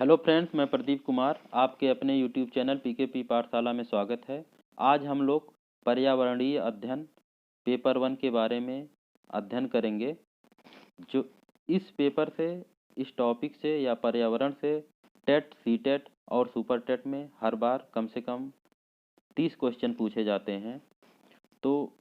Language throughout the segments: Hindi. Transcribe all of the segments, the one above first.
हेलो फ्रेंड्स, मैं प्रदीप कुमार आपके अपने यूट्यूब चैनल पीकेपी पाठशाला में स्वागत है। आज हम लोग पर्यावरणीय अध्ययन पेपर 1 के बारे में अध्ययन करेंगे। जो इस पेपर से, इस टॉपिक से या पर्यावरण से टेट, सीटेट और सुपर टेट में हर बार कम से कम 30 क्वेश्चन पूछे जाते हैं। तो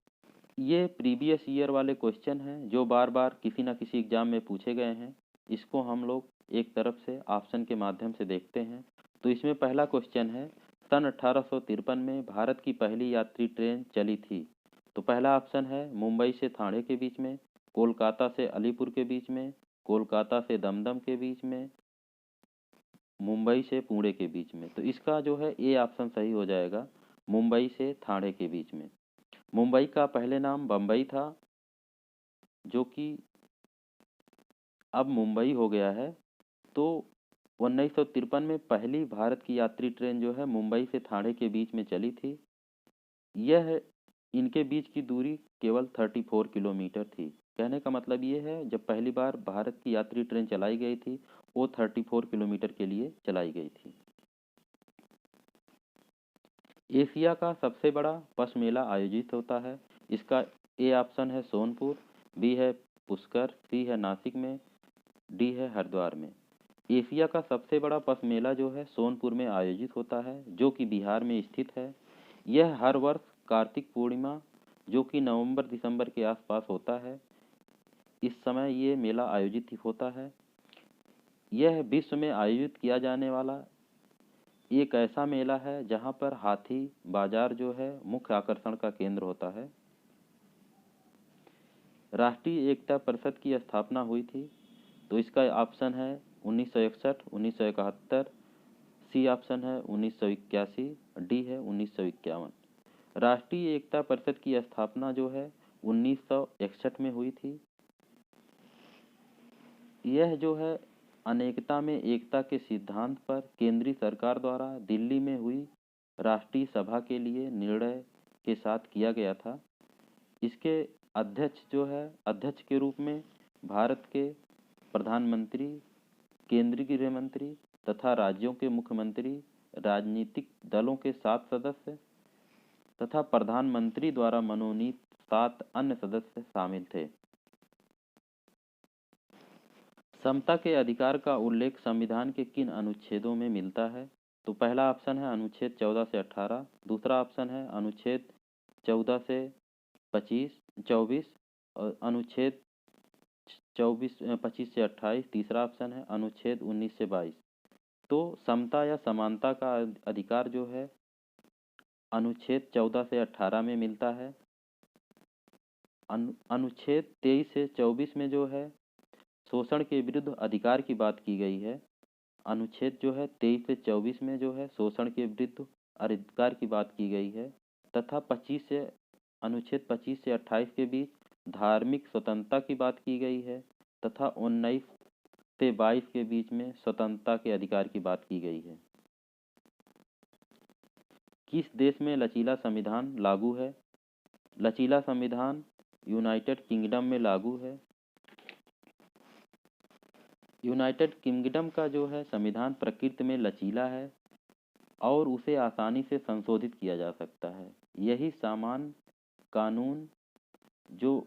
ये प्रीवियस ईयर वाले क्वेश्चन हैं जो बार बार किसी ना किसी एग्जाम में पूछे गए हैं। इसको हम लोग एक तरफ से ऑप्शन के माध्यम से देखते हैं। तो इसमें पहला क्वेश्चन है, सन 1853 में भारत की पहली यात्री ट्रेन चली थी। तो पहला ऑप्शन है मुंबई से ठाणे के बीच में, कोलकाता से अलीपुर के बीच में, कोलकाता से दमदम के बीच में, मुंबई से पुणे के बीच में। तो इसका जो है ए ऑप्शन सही हो जाएगा, मुंबई से ठाणे के बीच में। मुंबई का पहले नाम बम्बई था, जो कि अब मुंबई हो गया है। तो 1953 में पहली भारत की यात्री ट्रेन जो है मुंबई से ठाणे के बीच में चली थी। यह इनके बीच की दूरी केवल 34 किलोमीटर थी। कहने का मतलब ये है, जब पहली बार भारत की यात्री ट्रेन चलाई गई थी वो 34 किलोमीटर के लिए चलाई गई थी। एशिया का सबसे बड़ा पशु मेला आयोजित होता है। इसका ए ऑप्शन है सोनपुर, बी है पुष्कर, सी है नासिक में, डी है हरिद्वार में। एशिया का सबसे बड़ा पशु मेला जो है सोनपुर में आयोजित होता है, जो कि बिहार में स्थित है। यह हर वर्ष कार्तिक पूर्णिमा, जो कि नवंबर दिसंबर के आसपास होता है, इस समय ये मेला आयोजित होता है। यह विश्व में आयोजित किया जाने वाला एक ऐसा मेला है जहां पर हाथी बाजार जो है मुख्य आकर्षण का केंद्र होता है। राष्ट्रीय एकता परिषद की स्थापना हुई थी। तो इसका ऑप्शन है 1961, 1971, सी ऑप्शन है 1981, डी है 1951। राष्ट्रीय एकता परिषद की स्थापना जो है 1961 में हुई थी। यह जो है अनेकता में एकता के सिद्धांत पर केंद्रीय सरकार द्वारा दिल्ली में हुई राष्ट्रीय सभा के लिए निर्णय के साथ किया गया था। इसके अध्यक्ष के रूप में भारत के प्रधानमंत्री, केंद्रीय गृह मंत्री तथा राज्यों के मुख्यमंत्री, राजनीतिक दलों के 7 सदस्य तथा प्रधानमंत्री द्वारा मनोनीत 7 अन्य सदस्य शामिल थे। समता के अधिकार का उल्लेख संविधान के किन अनुच्छेदों में मिलता है? तो पहला ऑप्शन है अनुच्छेद 14 से 18, दूसरा ऑप्शन है अनुच्छेद 14 से 24, और अनुच्छेद 25 से 28, तीसरा ऑप्शन है अनुच्छेद 19 से 22। तो समता या समानता का अधिकार जो है अनुच्छेद 14 से 18 में मिलता है। अनुच्छेद 23 से 24 में जो है शोषण के विरुद्ध अधिकार की बात की गई है। अनुच्छेद जो है 23 से 24 में जो है शोषण के विरुद्ध अधिकार की बात की गई है, तथा अनुच्छेद 25 से 28 के बीच धार्मिक स्वतंत्रता की बात की गई है, तथा 19 से 22 के बीच में स्वतंत्रता के अधिकार की बात की गई है। किस देश में लचीला संविधान लागू है? लचीला संविधान यूनाइटेड किंगडम में लागू है। यूनाइटेड किंगडम का जो है संविधान प्रकृति में लचीला है और उसे आसानी से संशोधित किया जा सकता है। यही सामान्य कानून जो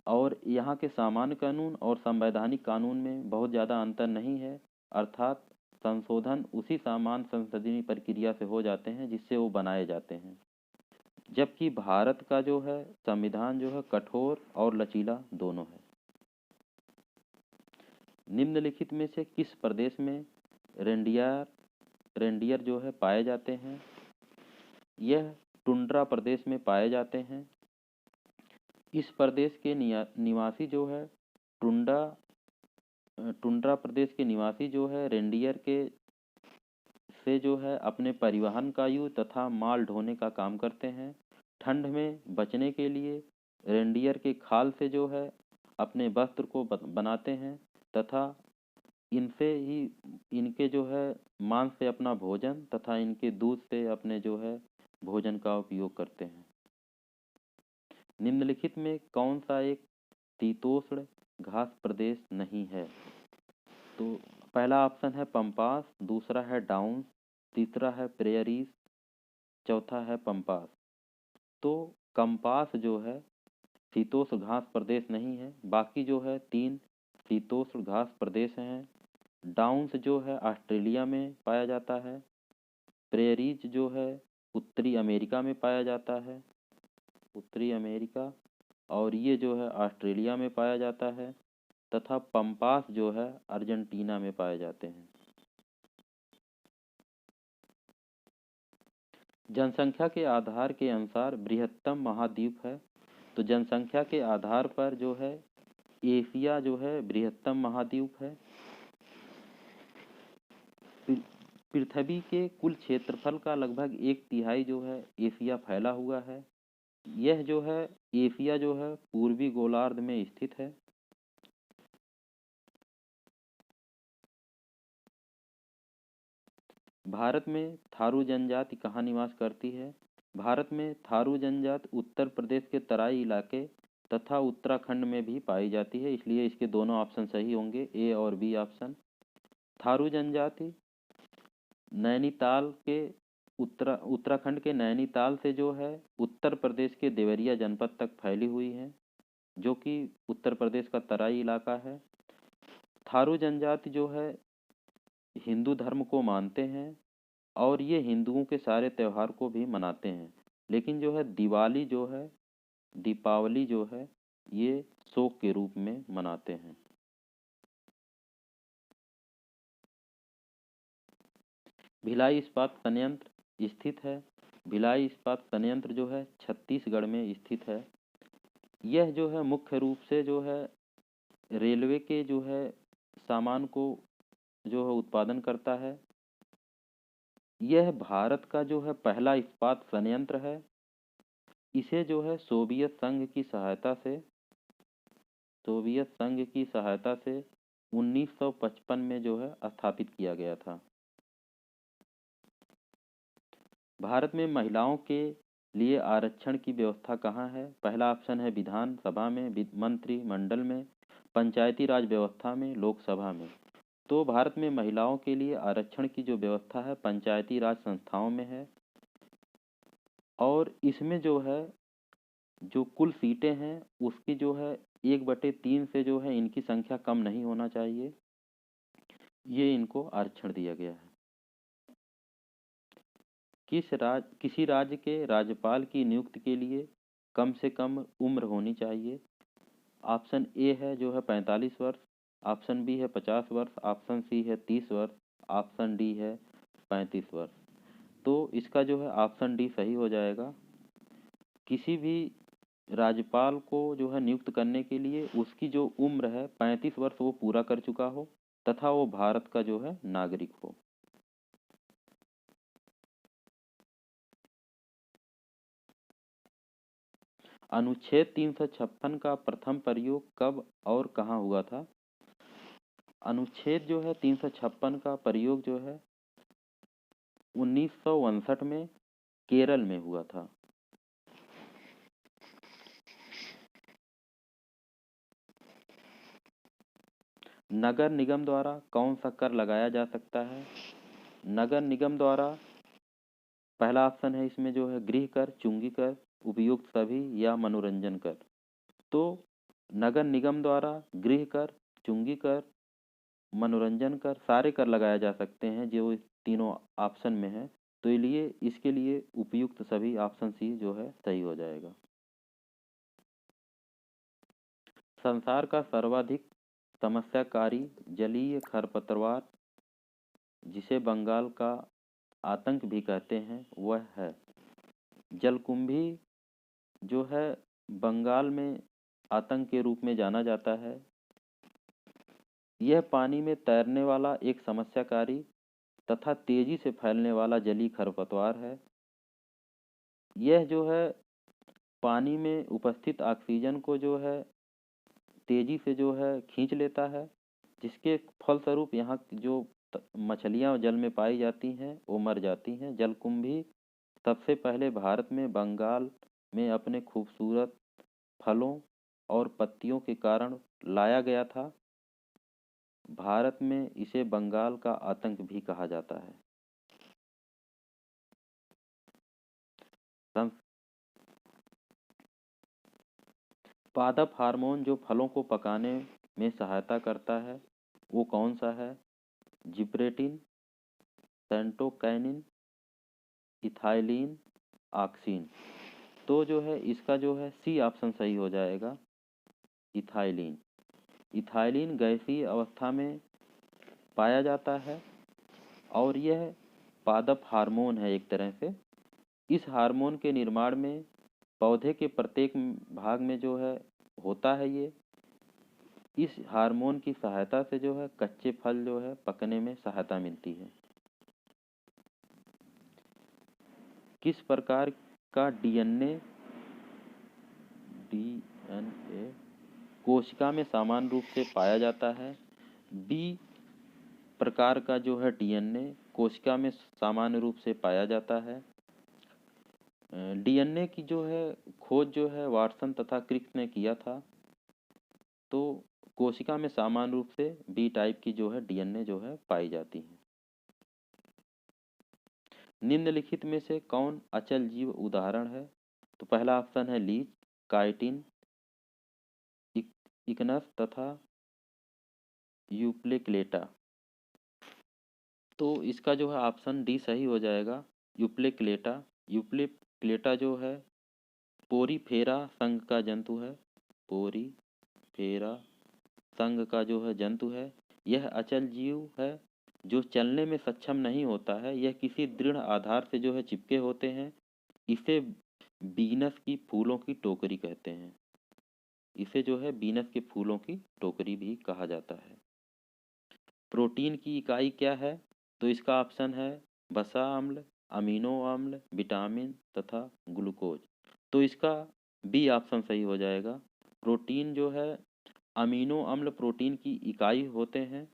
और यहाँ के सामान्य कानून और संवैधानिक कानून में बहुत ज़्यादा अंतर नहीं है, अर्थात संशोधन उसी सामान्य संसदीय प्रक्रिया से हो जाते हैं जिससे वो बनाए जाते हैं। जबकि भारत का जो है संविधान जो है कठोर और लचीला दोनों है। निम्नलिखित में से किस प्रदेश में रेंडियर जो है पाए जाते हैं? यह टुंड्रा प्रदेश में पाए जाते हैं। इस प्रदेश के निवासी जो है टुंड्रा प्रदेश के निवासी जो है रेंडियर के से जो है अपने परिवहन का यूज तथा माल ढोने का काम करते हैं। ठंड में बचने के लिए रेंडियर के खाल से जो है अपने वस्त्र को बनाते हैं, तथा इनसे ही इनके जो है मांस से अपना भोजन तथा इनके दूध से अपने जो है भोजन का उपयोग करते हैं। निम्नलिखित में कौन सा एक शीतोष्ण घास प्रदेश नहीं है? तो पहला ऑप्शन है पंपास, दूसरा है डाउन्स, तीसरा है प्रेयरीज, चौथा है पंपास। तो कंपास जो है शीतोष्ण घास प्रदेश नहीं है, बाकी जो है 3 शीतोष्ण घास प्रदेश हैं। डाउन्स जो है ऑस्ट्रेलिया में पाया जाता है, प्रेयरीज जो है उत्तरी अमेरिका में पाया जाता है, उत्तरी अमेरिका, और ये जो है ऑस्ट्रेलिया में पाया जाता है, तथा पंपास जो है अर्जेंटीना में पाए जाते हैं। जनसंख्या के आधार के अनुसार बृहत्तम महाद्वीप है, तो जनसंख्या के आधार पर जो है एशिया जो है बृहत्तम महाद्वीप है। पृथ्वी के कुल क्षेत्रफल का लगभग 1/3 जो है एशिया फैला हुआ है। यह जो है एशिया जो है पूर्वी गोलार्ध में स्थित है। भारत में थारू जनजाति कहाँ निवास करती है? भारत में थारू जनजाति उत्तर प्रदेश के तराई इलाके तथा उत्तराखंड में भी पाई जाती है, इसलिए इसके दोनों ऑप्शन सही होंगे, ए और बी ऑप्शन। थारू जनजाति नैनीताल के उत्तराखंड के नैनीताल से जो है उत्तर प्रदेश के देवरिया जनपद तक फैली हुई है, जो कि उत्तर प्रदेश का तराई इलाका है। थारू जनजाति जो है हिंदू धर्म को मानते हैं और ये हिंदुओं के सारे त्यौहार को भी मनाते हैं, लेकिन जो है दीपावली जो है ये शोक के रूप में मनाते हैं। भिलाई इस्पात संयंत्र स्थित है। भिलाई इस्पात संयंत्र जो है छत्तीसगढ़ में स्थित है। यह जो है मुख्य रूप से जो है रेलवे के जो है सामान को जो है उत्पादन करता है। यह भारत का जो है पहला इस्पात संयंत्र है। इसे जो है सोवियत संघ की सहायता से 1955 में जो है स्थापित किया गया था। भारत में महिलाओं के लिए आरक्षण की व्यवस्था कहाँ है? पहला ऑप्शन है विधानसभा में, मंत्रिमंडल में, पंचायती राज व्यवस्था में, लोकसभा में। तो भारत में महिलाओं के लिए आरक्षण की जो व्यवस्था है पंचायती राज संस्थाओं में है, और इसमें जो है जो कुल सीटें हैं उसकी जो है 1/3 से जो है इनकी संख्या कम नहीं होना चाहिए, ये इनको आरक्षण दिया गया है। किसी राज्य के राज्यपाल की नियुक्ति के लिए कम से कम उम्र होनी चाहिए? ऑप्शन ए है जो है 45 वर्ष, ऑप्शन बी है 50 वर्ष, ऑप्शन सी है 30 वर्ष, ऑप्शन डी है 35 वर्ष। तो इसका जो है ऑप्शन डी सही हो जाएगा। किसी भी राज्यपाल को जो है नियुक्त करने के लिए उसकी जो उम्र है 35 वर्ष वो पूरा कर चुका हो तथा वो भारत का जो है नागरिक हो। अनुच्छेद 356 का प्रथम प्रयोग कब और कहाँ हुआ था? अनुच्छेद जो है 356 का प्रयोग जो है 1959 में केरल में हुआ था। नगर निगम द्वारा कौन सा कर लगाया जा सकता है? नगर निगम द्वारा पहला ऑप्शन है इसमें जो है गृह कर, चुंगी कर, उपयुक्त सभी या मनोरंजन कर। तो नगर निगम द्वारा गृह कर, चुंगी कर, मनोरंजन कर सारे कर लगाया जा सकते हैं जो इस तीनों ऑप्शन में है, तो इसके लिए उपयुक्त सभी ऑप्शन सी जो है सही हो जाएगा। संसार का सर्वाधिक समस्याकारी जलीय खरपतवार जिसे बंगाल का आतंक भी कहते हैं वह है जलकुंभी, जो है बंगाल में आतंक के रूप में जाना जाता है। यह पानी में तैरने वाला एक समस्याकारी तथा तेजी से फैलने वाला जलीय खरपतवार है। यह जो है पानी में उपस्थित ऑक्सीजन को जो है तेजी से जो है खींच लेता है, जिसके फलस्वरूप यहाँ जो मछलियाँ जल में पाई जाती हैं वो मर जाती हैं। जलकुंभी सबसे पहले भारत में बंगाल में अपने खूबसूरत फलों और पत्तियों के कारण लाया गया था। भारत में इसे बंगाल का आतंक भी कहा जाता है। पादप हार्मोन जो फलों को पकाने में सहायता करता है वो कौन सा है? जिब्रेटिन, सेंटोकाइनिन, इथाइलिन, ऑक्सिन। तो जो है इसका जो है सी ऑप्शन सही हो जाएगा, इथाइलिन। इथाइलिन गैसीय अवस्था में पाया जाता है और यह पादप हार्मोन है एक तरह से। इस हार्मोन के निर्माण में पौधे के प्रत्येक भाग में जो है होता है ये। इस हार्मोन की सहायता से जो है कच्चे फल जो है पकने में सहायता मिलती है। किस प्रकार का डीएनए कोशिका में सामान्य रूप से पाया जाता है? बी प्रकार का जो है डीएनए कोशिका में सामान्य रूप से पाया जाता है। डीएनए की जो है खोज जो है वाटसन तथा क्रिक ने किया था। तो कोशिका में सामान्य रूप से बी टाइप की जो है डीएनए जो है पाई जाती है। निम्नलिखित में से कौन अचल जीव उदाहरण है? तो पहला ऑप्शन है लीच, काइटिन, इकनस तथा यूप्लेक्लेटा। तो इसका जो है ऑप्शन डी सही हो जाएगा, यूप्लेक्लेटा। यूप्लेक्लेटा जो है पोरीफेरा संघ का जंतु है। पोरीफेरा संघ का जो है जंतु है। यह अचल जीव है जो चलने में सक्षम नहीं होता है। यह किसी दृढ़ आधार से जो है चिपके होते हैं। इसे बीनस की फूलों की टोकरी कहते हैं। इसे जो है बीनस के फूलों की टोकरी भी कहा जाता है। प्रोटीन की इकाई क्या है? तो इसका ऑप्शन है वसा अम्ल, अमीनो अम्ल, विटामिन तथा ग्लूकोज। तो इसका बी ऑप्शन सही हो जाएगा। प्रोटीन जो है अमीनो अम्ल प्रोटीन की इकाई होते हैं।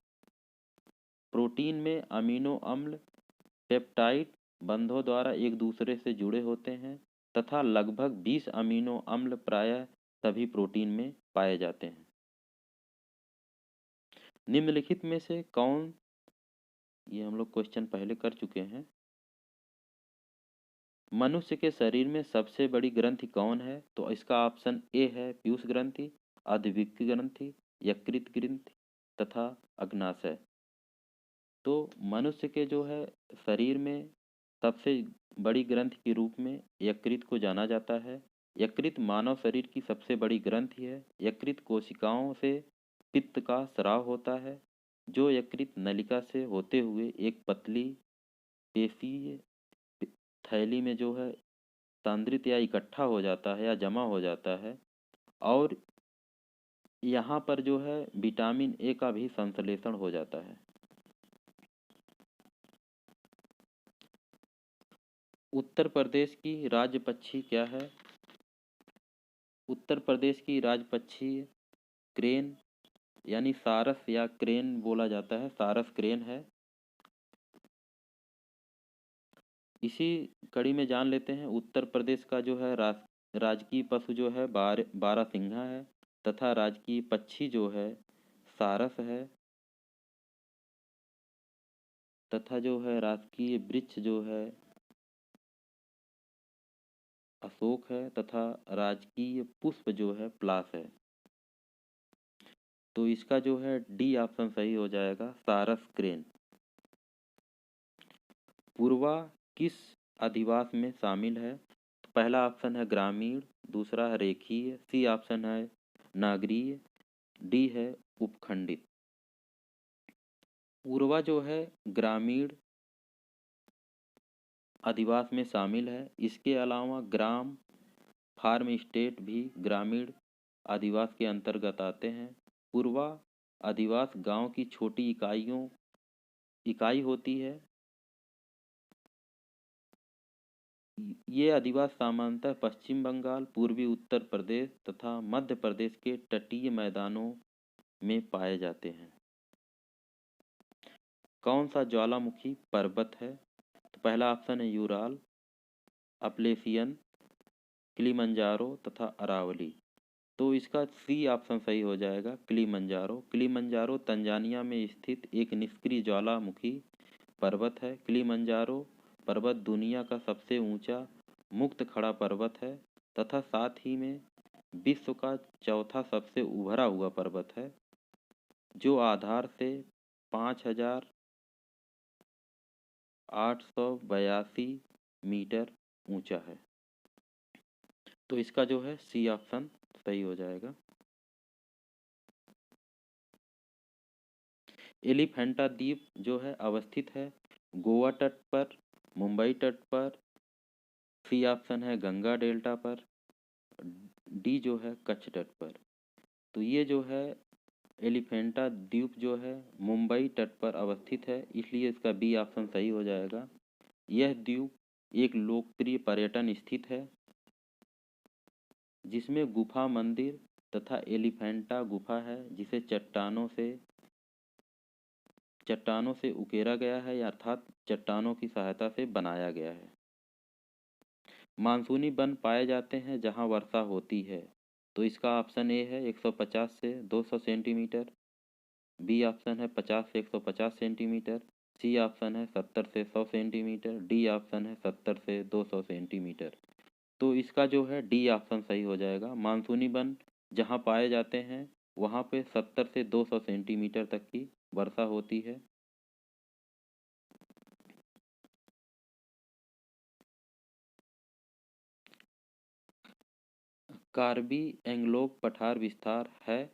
प्रोटीन में अमीनो अम्ल पेप्टाइड बंधों द्वारा एक दूसरे से जुड़े होते हैं तथा लगभग 20 अमीनो अम्ल प्रायः सभी प्रोटीन में पाए जाते हैं। निम्नलिखित में से कौन, ये हम लोग क्वेश्चन पहले कर चुके हैं। मनुष्य के शरीर में सबसे बड़ी ग्रंथि कौन है? तो इसका ऑप्शन ए है पीयूष ग्रंथि, अधिविक्क ग्रंथि, यकृत ग्रंथि तथा अग्नाशय। तो मनुष्य के जो है शरीर में सबसे बड़ी ग्रंथि के रूप में यकृत को जाना जाता है। यकृत मानव शरीर की सबसे बड़ी ग्रंथि है। यकृत कोशिकाओं से पित्त का स्राव होता है जो यकृत नलिका से होते हुए एक पतली पेशीय थैली में जो है सांद्रित या इकट्ठा हो जाता है या जमा हो जाता है और यहाँ पर जो है विटामिन ए का भी संश्लेषण हो जाता है। उत्तर प्रदेश की राज्य पक्षी क्या है? उत्तर प्रदेश की राज्य पक्षी क्रेन यानी सारस या क्रेन बोला जाता है, सारस क्रेन है। इसी कड़ी में जान लेते हैं उत्तर प्रदेश का जो है राजकीय पशु जो है बारहसिंघा है तथा राजकीय पक्षी जो है सारस है तथा जो है राजकीय वृक्ष जो है अशोक है तथा राजकीय पुष्प जो है पलाश है। तो इसका जो है डी ऑप्शन सही हो जाएगा, सारस क्रेन। पूर्वा किस अधिवास में शामिल है? तो पहला ऑप्शन है ग्रामीण, दूसरा है रेखीय, सी ऑप्शन है नागरीय, डी है उपखंडित। पूर्वा जो है ग्रामीण अधिवास में शामिल है। इसके अलावा ग्राम फार्म स्टेट भी ग्रामीण अधिवास के अंतर्गत आते हैं। पूर्वा अधिवास गांव की छोटी इकाई होती है। ये अधिवास सामान्यतः पश्चिम बंगाल, पूर्वी उत्तर प्रदेश तथा मध्य प्रदेश के तटीय मैदानों में पाए जाते हैं। कौन सा ज्वालामुखी पर्वत है? तो पहला ऑप्शन है यूराल, अपलेशियन, किलिमंजारो तथा अरावली। तो इसका सी ऑप्शन सही हो जाएगा, किलिमंजारो। किलिमंजारो तंजानिया में स्थित एक निष्क्रिय ज्वालामुखी पर्वत है। किलिमंजारो पर्वत दुनिया का सबसे ऊंचा मुक्त खड़ा पर्वत है तथा साथ ही में विश्व का चौथा सबसे उभरा हुआ पर्वत है, जो आधार से 5,882 मीटर ऊंचा है। तो इसका जो है सी ऑप्शन सही हो जाएगा। एलिफेंटा द्वीप जो है अवस्थित है गोवा तट पर, मुंबई तट पर, सी ऑप्शन है गंगा डेल्टा पर, डी जो है कच्छ तट पर। तो ये जो है एलिफेंटा द्वीप जो है मुंबई तट पर अवस्थित है, इसलिए इसका बी ऑप्शन सही हो जाएगा। यह द्वीप एक लोकप्रिय पर्यटन स्थित है जिसमें गुफा मंदिर तथा एलिफेंटा गुफा है, जिसे चट्टानों से उकेरा गया है, अर्थात चट्टानों की सहायता से बनाया गया है। मानसूनी वन पाए जाते हैं जहां वर्षा होती है। तो इसका ऑप्शन ए है 150 से 200 सेंटीमीटर, बी ऑप्शन है 50 से 150 सेंटीमीटर, सी ऑप्शन है 70 से 100 सेंटीमीटर, डी ऑप्शन है 70 से 200 सेंटीमीटर। तो इसका जो है डी ऑप्शन सही हो जाएगा। मानसूनी वन जहाँ पाए जाते हैं वहाँ पे 70 से 200 सेंटीमीटर तक की वर्षा होती है। कार्बी एंगलोंग पठार विस्तार है।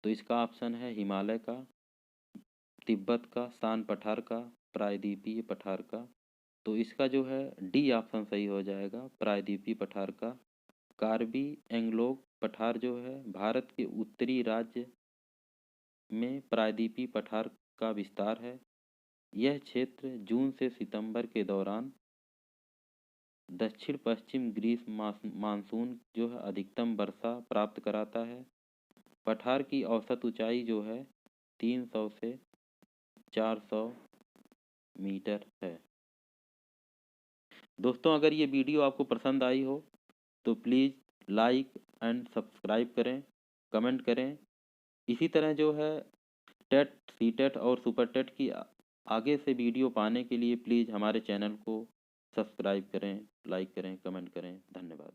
तो इसका ऑप्शन है हिमालय का, तिब्बत का, सान पठार का, प्रायद्वीपीय पठार का। तो इसका जो है डी ऑप्शन सही हो जाएगा, प्रायद्वीपीय पठार का। कार्बी एंगलोंग पठार जो है भारत के उत्तरी राज्य में प्रायद्वीपीय पठार का विस्तार है। यह क्षेत्र जून से सितंबर के दौरान दक्षिण पश्चिम ग्रीष्म मानसून जो है अधिकतम वर्षा प्राप्त कराता है। पठार की औसत ऊंचाई जो है 300 से 400 मीटर है। दोस्तों, अगर ये वीडियो आपको पसंद आई हो तो प्लीज़ लाइक एंड सब्सक्राइब करें, कमेंट करें। इसी तरह जो है टेट, सी टेट और सुपर टेट की आगे से वीडियो पाने के लिए प्लीज़ हमारे चैनल को सब्सक्राइब करें, लाइक करें, कमेंट करें। धन्यवाद।